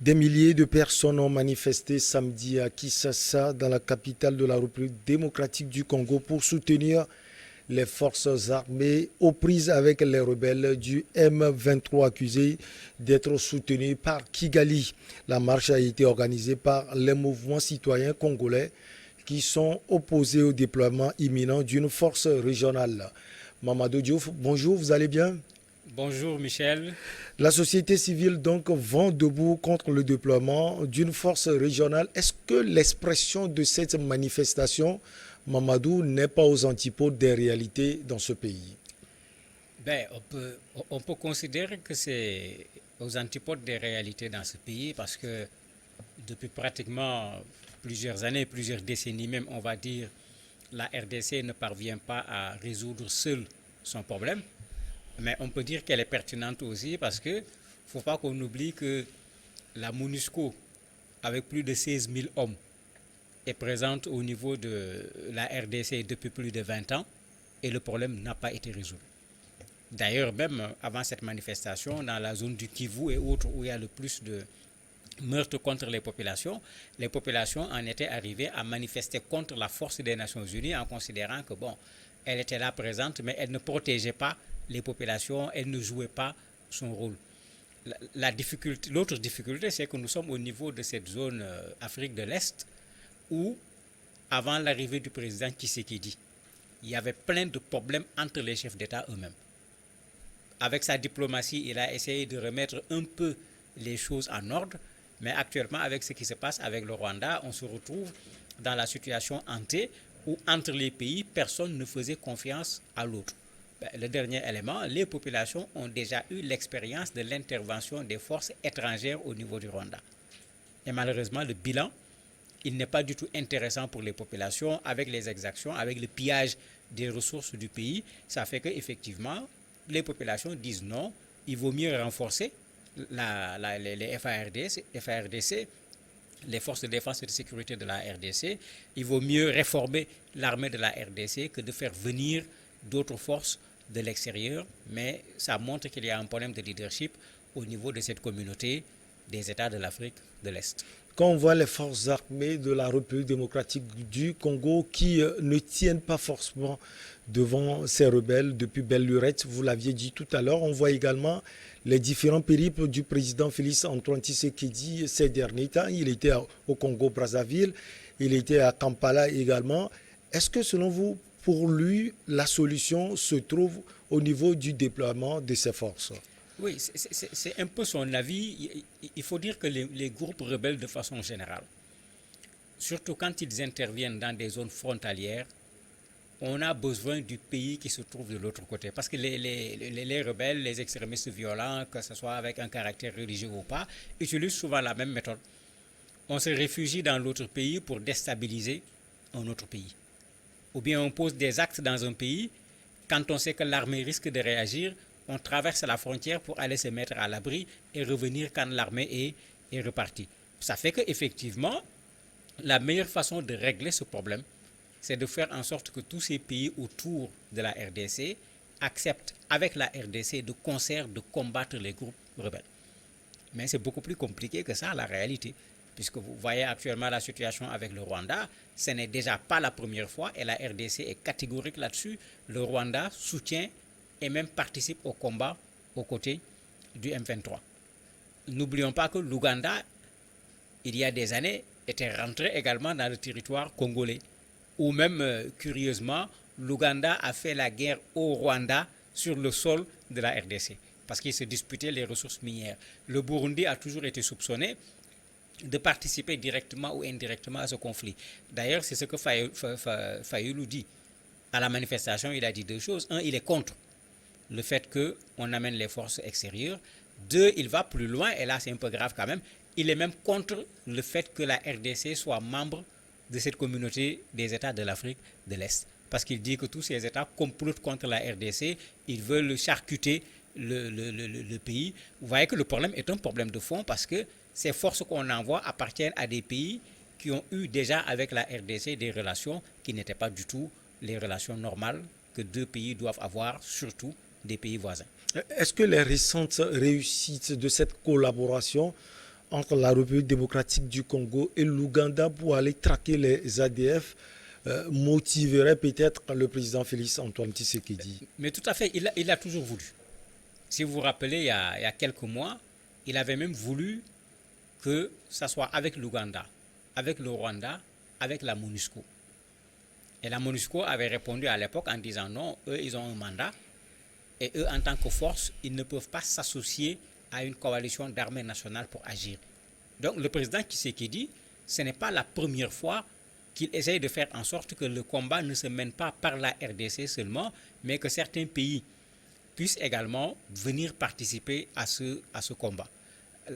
Des milliers de personnes ont manifesté samedi à Kinshasa, dans la capitale de la République démocratique du Congo, pour soutenir les forces armées aux prises avec les rebelles du M23 accusés d'être soutenus par Kigali. La marche a été organisée par les mouvements citoyens congolais qui sont opposés au déploiement imminent d'une force régionale. Mamadou Diouf, bonjour, vous allez bien? Bonjour Michel. La société civile donc vent debout contre le déploiement d'une force régionale. Est-ce que l'expression de cette manifestation, Mamadou, n'est pas aux antipodes des réalités dans ce pays? On peut considérer que c'est aux antipodes des réalités dans ce pays parce que depuis pratiquement plusieurs années, plusieurs décennies même, on va dire, la RDC ne parvient pas à résoudre seule son problème. Mais on peut dire qu'elle est pertinente aussi parce que faut pas qu'on oublie que la MONUSCO, avec plus de 16 000 hommes, est présente au niveau de la RDC depuis plus de 20 ans et le problème n'a pas été résolu. D'ailleurs, même avant cette manifestation, dans la zone du Kivu et autres où il y a le plus de meurtres contre les populations en étaient arrivées à manifester contre la force des Nations Unies en considérant que, bon, elle était là présente, mais elle ne protégeait pas les populations, elle ne jouait pas son rôle. L'autre difficulté, c'est que nous sommes au niveau de cette zone Afrique de l'Est où, avant l'arrivée du président Tshisekedi, il y avait plein de problèmes entre les chefs d'État eux-mêmes. Avec sa diplomatie, il a essayé de remettre un peu les choses en ordre, mais actuellement, avec ce qui se passe avec le Rwanda, on se retrouve dans la situation hantée où entre les pays, personne ne faisait confiance à l'autre. Le dernier élément, les populations ont déjà eu l'expérience de l'intervention des forces étrangères au niveau du Rwanda. Et malheureusement, le bilan, il n'est pas du tout intéressant pour les populations avec les exactions, avec le pillage des ressources du pays. Ça fait qu'effectivement, les populations disent non, il vaut mieux renforcer les FARDC, les forces de défense et de sécurité de la RDC. Il vaut mieux réformer l'armée de la RDC que de faire venir d'autres forces de l'extérieur, mais ça montre qu'il y a un problème de leadership au niveau de cette communauté des États de l'Afrique de l'Est. Quand on voit les forces armées de la République démocratique du Congo qui ne tiennent pas forcément devant ces rebelles depuis belle lurette, vous l'aviez dit tout à l'heure, on voit également les différents périples du président Félix Antoine Tshisekedi ces derniers temps. Il était au Congo-Brazzaville, il était à Kampala également. Est-ce que selon vous, pour lui, la solution se trouve au niveau du déploiement de ces forces? Oui, c'est un peu son avis. Il faut dire que les groupes rebelles, de façon générale, surtout quand ils interviennent dans des zones frontalières, on a besoin du pays qui se trouve de l'autre côté. Parce que les rebelles, les extrémistes violents, que ce soit avec un caractère religieux ou pas, utilisent souvent la même méthode. On se réfugie dans l'autre pays pour déstabiliser un autre pays. Ou bien on pose des actes dans un pays, quand on sait que l'armée risque de réagir, on traverse la frontière pour aller se mettre à l'abri et revenir quand l'armée est repartie. Ça fait qu'effectivement, la meilleure façon de régler ce problème, c'est de faire en sorte que tous ces pays autour de la RDC acceptent avec la RDC de concert de combattre les groupes rebelles. Mais c'est beaucoup plus compliqué que ça, la réalité. Puisque vous voyez actuellement la situation avec le Rwanda, ce n'est déjà pas la première fois et la RDC est catégorique là-dessus. Le Rwanda soutient et même participe au combat aux côtés du M23. N'oublions pas que l'Ouganda, il y a des années, était rentré également dans le territoire congolais. Ou même, curieusement, l'Ouganda a fait la guerre au Rwanda sur le sol de la RDC, parce qu'ils se disputaient les ressources minières. Le Burundi a toujours été soupçonné de participer directement ou indirectement à ce conflit. D'ailleurs, c'est ce que Fayoulou dit. À la manifestation, il a dit deux choses. Un, il est contre le fait qu'on amène les forces extérieures. Deux, il va plus loin, et là c'est un peu grave quand même, il est même contre le fait que la RDC soit membre de cette communauté des États de l'Afrique de l'Est. Parce qu'il dit que tous ces États complotent contre la RDC, ils veulent charcuter le pays. Vous voyez que le problème est un problème de fond parce que ces forces qu'on envoie appartiennent à des pays qui ont eu déjà avec la RDC des relations qui n'étaient pas du tout les relations normales que deux pays doivent avoir, surtout des pays voisins. Est-ce que les récentes réussites de cette collaboration entre la République démocratique du Congo et l'Ouganda pour aller traquer les ADF motiverait peut-être le président Félix Antoine Tshisekedi. Mais tout à fait, il a toujours voulu. Si vous vous rappelez, il y a quelques mois, il avait même voulu que ça soit avec l'Ouganda, avec le Rwanda, avec la MONUSCO. Et la MONUSCO avait répondu à l'époque en disant non, eux, ils ont un mandat. Et eux, en tant que force, ils ne peuvent pas s'associer à une coalition d'armées nationales pour agir. Donc le président Tshisekedi, ce n'est pas la première fois qu'il essaye de faire en sorte que le combat ne se mène pas par la RDC seulement, mais que certains pays puissent également venir participer à ce combat.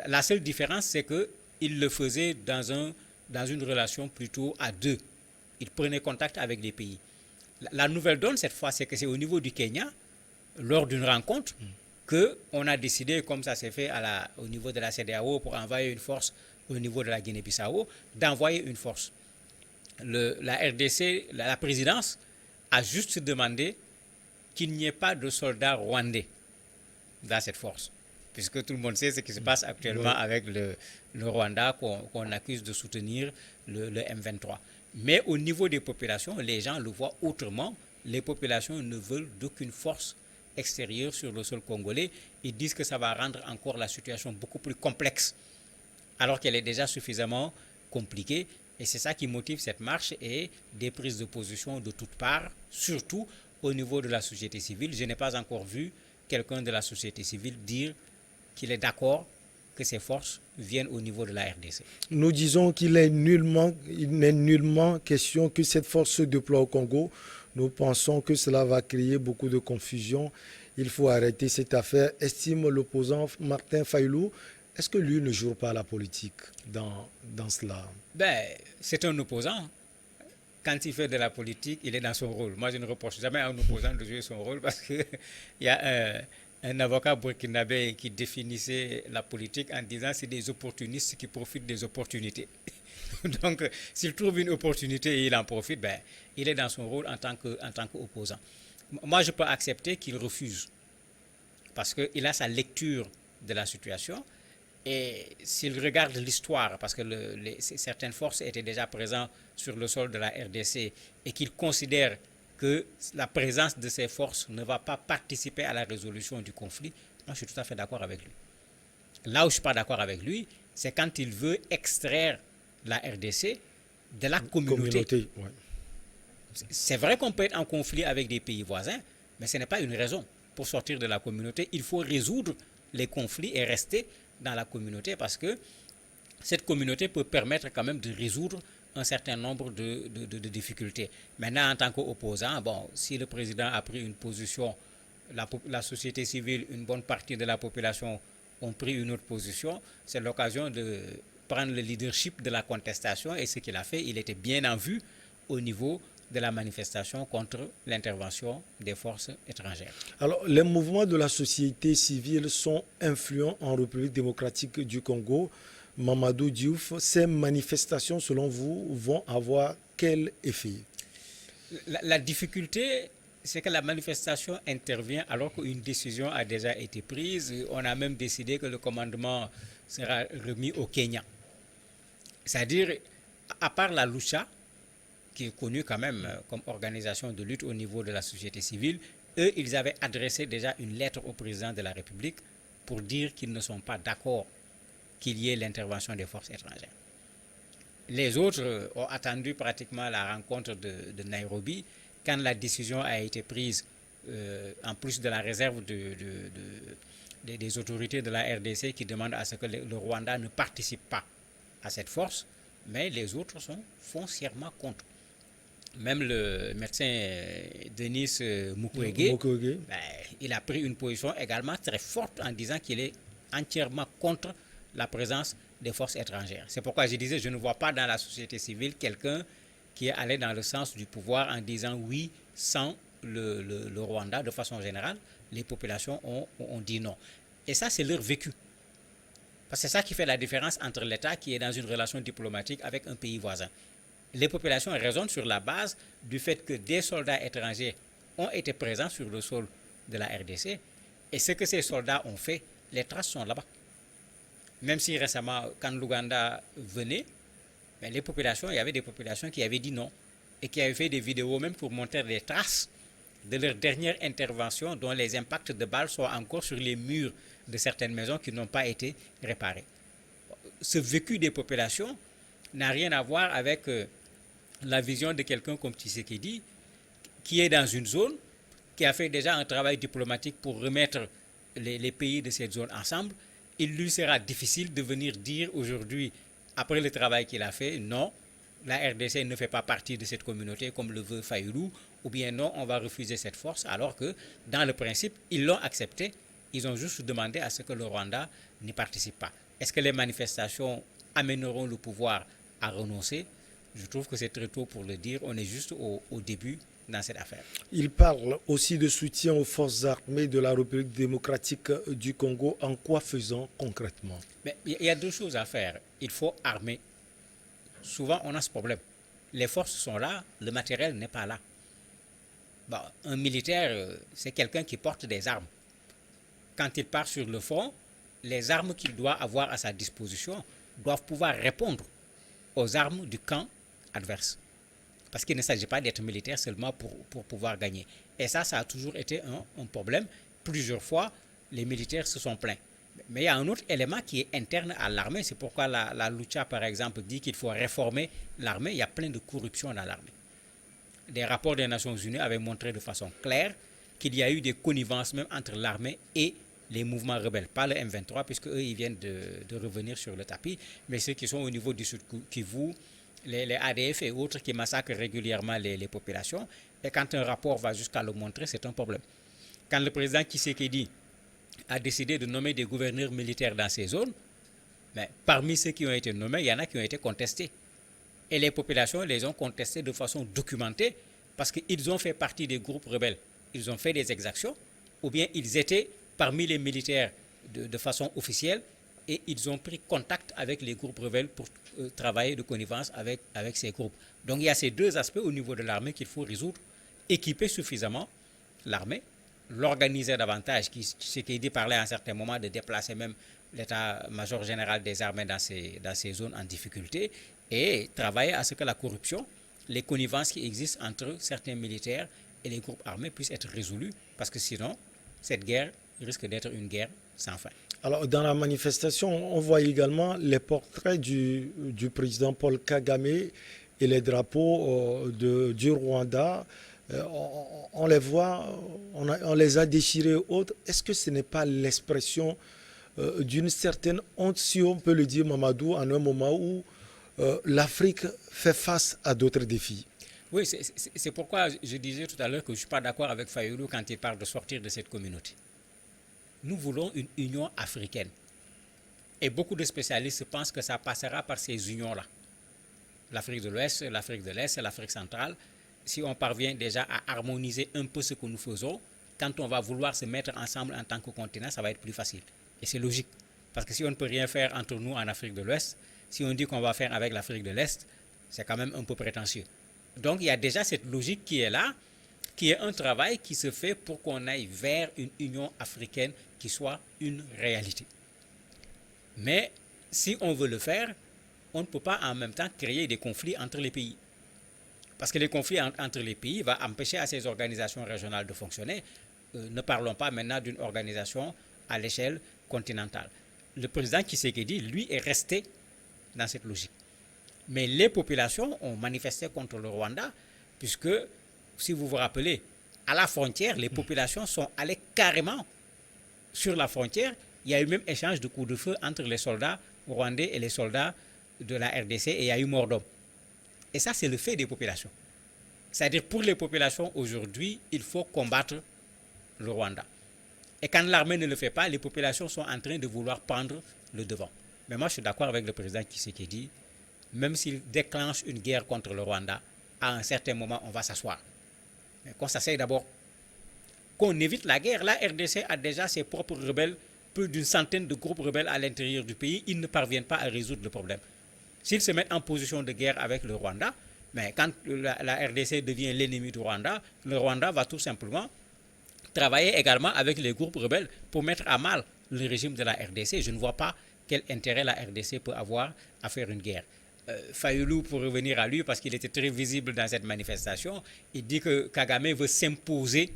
La seule différence, c'est qu'il le faisait dans une relation plutôt à deux. Il prenait contact avec les pays. La nouvelle donne cette fois, c'est que c'est au niveau du Kenya, lors d'une rencontre, qu'on a décidé, comme ça s'est fait au niveau de la CEDEAO pour envoyer une force au niveau de la Guinée-Bissau, d'envoyer une force. La RDC, la présidence, a juste demandé qu'il n'y ait pas de soldats rwandais dans cette force. Puisque tout le monde sait ce qui se passe actuellement avec le Rwanda qu'on accuse de soutenir le M23. Mais au niveau des populations, les gens le voient autrement. Les populations ne veulent d'aucune force extérieure sur le sol congolais. Ils disent que ça va rendre encore la situation beaucoup plus complexe, alors qu'elle est déjà suffisamment compliquée. Et c'est ça qui motive cette marche et des prises de position de toutes parts, surtout au niveau de la société civile. Je n'ai pas encore vu quelqu'un de la société civile dire qu'il est d'accord que ces forces viennent au niveau de la RDC. Nous disons qu'il n'est nullement question que cette force se déploie au Congo. Nous pensons que cela va créer beaucoup de confusion. Il faut arrêter cette affaire, estime l'opposant Martin Fayulu. Est-ce que lui ne joue pas la politique dans cela? C'est un opposant. Quand il fait de la politique, il est dans son rôle. Moi, je ne reproche jamais à un opposant de jouer son rôle parce qu'il y a un avocat burkinabé qui définissait la politique en disant que c'est des opportunistes qui profitent des opportunités. Donc, s'il trouve une opportunité et il en profite, il est dans son rôle en tant qu'opposant. Moi, je peux accepter qu'il refuse parce qu'il a sa lecture de la situation. Et s'il regarde l'histoire, parce que certaines forces étaient déjà présentes sur le sol de la RDC et qu'il considère que la présence de ces forces ne va pas participer à la résolution du conflit, moi je suis tout à fait d'accord avec lui. Là où je ne suis pas d'accord avec lui, c'est quand il veut extraire la RDC de la communauté. Ouais. C'est vrai qu'on peut être en conflit avec des pays voisins, mais ce n'est pas une raison pour sortir de la communauté. Il faut résoudre les conflits et rester dans la communauté parce que cette communauté peut permettre quand même de résoudre un certain nombre de difficultés. Maintenant, en tant qu'opposant, si le président a pris une position, la société civile, une bonne partie de la population ont pris une autre position, c'est l'occasion de prendre le leadership de la contestation et ce qu'il a fait, il était bien en vue au niveau de la manifestation contre l'intervention des forces étrangères. Alors, les mouvements de la société civile sont influents en République démocratique du Congo. Mamadou Diouf, ces manifestations, selon vous, vont avoir quel effet? La difficulté, c'est que la manifestation intervient alors qu'une décision a déjà été prise. On a même décidé que le commandement sera remis au Kenya. C'est-à-dire, à part la Lucha, qui est connue quand même comme organisation de lutte au niveau de la société civile, eux, ils avaient adressé déjà une lettre au président de la République pour dire qu'ils ne sont pas d'accord qu'il y ait l'intervention des forces étrangères. Les autres ont attendu pratiquement la rencontre de Nairobi quand la décision a été prise, en plus de la réserve des autorités de la RDC qui demandent à ce que le Rwanda ne participe pas à cette force, mais les autres sont foncièrement contre. Même le médecin Denis Mukwege, il a pris une position également très forte en disant qu'il est entièrement contre la présence des forces étrangères. C'est pourquoi je disais, je ne vois pas dans la société civile quelqu'un qui est allé dans le sens du pouvoir en disant oui, sans le Rwanda, de façon générale, les populations ont dit non. Et ça, c'est leur vécu. Parce que c'est ça qui fait la différence entre l'État qui est dans une relation diplomatique avec un pays voisin. Les populations raisonnent sur la base du fait que des soldats étrangers ont été présents sur le sol de la RDC et ce que ces soldats ont fait, les traces sont là-bas. Même si récemment, quand l'Ouganda venait, mais les populations, il y avait des populations qui avaient dit non et qui avaient fait des vidéos même pour montrer des traces de leur dernière intervention dont les impacts de balles sont encore sur les murs de certaines maisons qui n'ont pas été réparées. Ce vécu des populations n'a rien à voir avec la vision de quelqu'un comme Tshisekedi qui est dans une zone, qui a fait déjà un travail diplomatique pour remettre les pays de cette zone ensemble. Il lui sera difficile de venir dire aujourd'hui, après le travail qu'il a fait, non, la RDC ne fait pas partie de cette communauté comme le veut Fayoulou, ou bien non, on va refuser cette force, alors que dans le principe, ils l'ont accepté, ils ont juste demandé à ce que le Rwanda n'y participe pas. Est-ce que les manifestations amèneront le pouvoir à renoncer? Je trouve que c'est très tôt pour le dire, on est juste au début dans cette affaire. Il parle aussi de soutien aux forces armées de la République démocratique du Congo. En quoi faisant concrètement? Mais il y a deux choses à faire. Il faut armer. Souvent, on a ce problème. Les forces sont là, le matériel n'est pas là. Bon, un militaire, c'est quelqu'un qui porte des armes. Quand il part sur le front, les armes qu'il doit avoir à sa disposition doivent pouvoir répondre aux armes du camp adverse. Parce qu'il ne s'agit pas d'être militaire seulement pour pouvoir gagner. Et ça a toujours été un problème. Plusieurs fois, les militaires se sont plaints. Mais il y a un autre élément qui est interne à l'armée. C'est pourquoi la Lucha, par exemple, dit qu'il faut réformer l'armée. Il y a plein de corruption dans l'armée. Des rapports des Nations Unies avaient montré de façon claire qu'il y a eu des connivences même entre l'armée et les mouvements rebelles. Pas le M23, puisque eux, ils viennent de revenir sur le tapis, mais ceux qui sont au niveau du Sud Kivu, les ADF et autres qui massacrent régulièrement les populations. Et quand un rapport va jusqu'à le montrer, c'est un problème. Quand le président Tshisekedi a décidé de nommer des gouverneurs militaires dans ces zones, mais parmi ceux qui ont été nommés, il y en a qui ont été contestés. Et les populations les ont contestés de façon documentée parce qu'ils ont fait partie des groupes rebelles. Ils ont fait des exactions, ou bien ils étaient parmi les militaires de façon officielle et ils ont pris contact avec les groupes rebelles pour travailler de connivence avec ces groupes. Donc il y a ces deux aspects au niveau de l'armée qu'il faut résoudre, équiper suffisamment l'armée, l'organiser davantage, ce qui dit parlait à un certain moment de déplacer même l'état-major général des armées dans ces zones en difficulté et travailler à ce que la corruption, les connivences qui existent entre certains militaires et les groupes armés puissent être résolues parce que sinon, cette guerre risque d'être une guerre sans fin. Alors, dans la manifestation, on voit également les portraits du président Paul Kagame et les drapeaux du Rwanda. On les voit, on les a déchirés autres. Est-ce que ce n'est pas l'expression d'une certaine honte, si on peut le dire, Mamadou, en un moment où l'Afrique fait face à d'autres défis? Oui, c'est pourquoi je disais tout à l'heure que je ne suis pas d'accord avec Fayoulou quand il parle de sortir de cette communauté. Nous voulons une union africaine. Et beaucoup de spécialistes pensent que ça passera par ces unions-là. L'Afrique de l'Ouest, l'Afrique de l'Est, l'Afrique centrale. Si on parvient déjà à harmoniser un peu ce que nous faisons, quand on va vouloir se mettre ensemble en tant que continent, ça va être plus facile. Et c'est logique. Parce que si on ne peut rien faire entre nous en Afrique de l'Ouest, si on dit qu'on va faire avec l'Afrique de l'Est, c'est quand même un peu prétentieux. Donc il y a déjà cette logique qui est là, qui est un travail qui se fait pour qu'on aille vers une union africaine qui soit une réalité. Mais si on veut le faire, on ne peut pas en même temps créer des conflits entre les pays. Parce que les conflits entre les pays vont empêcher à ces organisations régionales de fonctionner. Ne parlons pas maintenant d'une organisation à l'échelle continentale. Le président Tshisekedi, lui, est resté dans cette logique. Mais les populations ont manifesté contre le Rwanda, puisque, si vous vous rappelez, à la frontière, les populations sont allées carrément sur la frontière. Il y a eu même échange de coups de feu entre les soldats rwandais et les soldats de la RDC et il y a eu mort d'homme. Et ça, c'est le fait des populations. C'est-à-dire, pour les populations, aujourd'hui, il faut combattre le Rwanda. Et quand l'armée ne le fait pas, les populations sont en train de vouloir prendre le devant. Mais moi, je suis d'accord avec le président Tshisekedi. Même s'il déclenche une guerre contre le Rwanda, à un certain moment, on va s'asseoir. Mais qu'on s'asseye d'abord. Qu'on évite la guerre. La RDC a déjà ses propres rebelles, plus d'une centaine de groupes rebelles à l'intérieur du pays. Ils ne parviennent pas à résoudre le problème. S'ils se mettent en position de guerre avec le Rwanda, mais quand la RDC devient l'ennemi du Rwanda, le Rwanda va tout simplement travailler également avec les groupes rebelles pour mettre à mal le régime de la RDC. Je ne vois pas quel intérêt la RDC peut avoir à faire une guerre. Fayoulou, pour revenir à lui, parce qu'il était très visible dans cette manifestation, il dit que Kagame veut s'imposer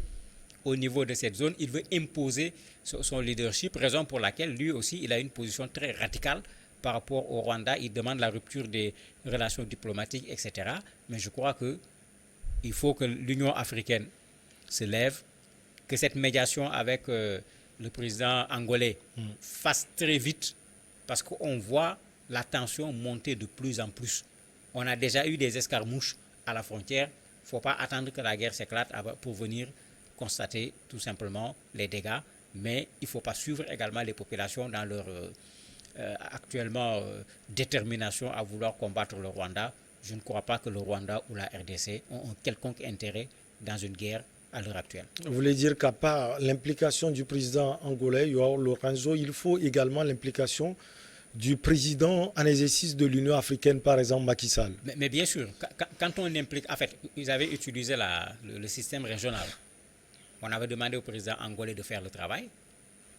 au niveau de cette zone, il veut imposer son leadership, raison pour laquelle lui aussi, il a une position très radicale par rapport au Rwanda. Il demande la rupture des relations diplomatiques, etc. Mais je crois qu'il faut que l'Union africaine se lève, que cette médiation avec le président angolais fasse très vite, parce qu'on voit la tension monter de plus en plus. On a déjà eu des escarmouches à la frontière. Il ne faut pas attendre que la guerre s'éclate pour venir constater tout simplement les dégâts. Mais il ne faut pas suivre également les populations dans leur actuellement détermination à vouloir combattre le Rwanda. Je ne crois pas que le Rwanda ou la RDC ont un quelconque intérêt dans une guerre à l'heure actuelle. Vous voulez dire qu'à part l'implication du président angolais, Joao Lourenço, il faut également l'implication du président en exercice de l'Union africaine, par exemple Macky Sall. Mais bien sûr, quand on implique, en fait, ils avaient utilisé le système régional. On avait demandé au président angolais de faire le travail.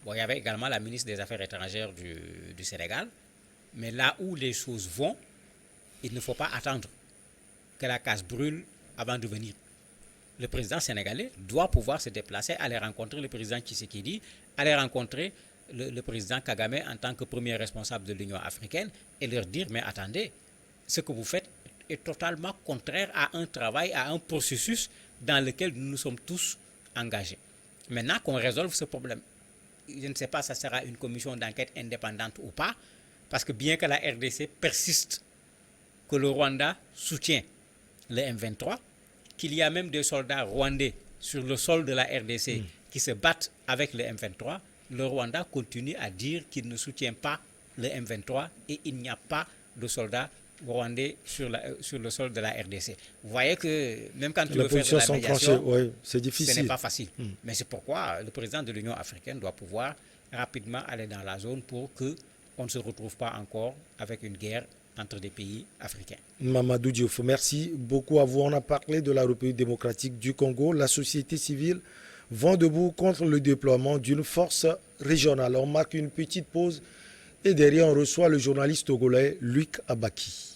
Bon, il y avait également la ministre des Affaires étrangères du Sénégal. Mais là où les choses vont, il ne faut pas attendre que la case brûle avant de venir. Le président sénégalais doit pouvoir se déplacer, aller rencontrer le président Tshisekedi, aller rencontrer le président Kagame en tant que premier responsable de l'Union africaine et leur dire, mais attendez, ce que vous faites est totalement contraire à un travail, à un processus dans lequel nous nous sommes tous engagés. Maintenant qu'on résolve ce problème, je ne sais pas si ça sera une commission d'enquête indépendante ou pas, parce que bien que la RDC persiste que le Rwanda soutient le M23, qu'il y a même des soldats rwandais sur le sol de la RDC qui se battent avec le M23, le Rwanda continue à dire qu'il ne soutient pas le M23 et il n'y a pas de soldats rwandais sur le sol de la RDC. Vous voyez que même quand tu veux faire de la médiation, c'est difficile. Ce n'est pas facile. Mais c'est pourquoi le président de l'Union africaine doit pouvoir rapidement aller dans la zone pour qu'on ne se retrouve pas encore avec une guerre entre des pays africains. Mamadou Diouf, merci beaucoup à vous. On a parlé de la République démocratique du Congo. La société civile vont debout contre le déploiement d'une force régionale. On marque une petite pause et derrière on reçoit le journaliste togolais Luc Abaki.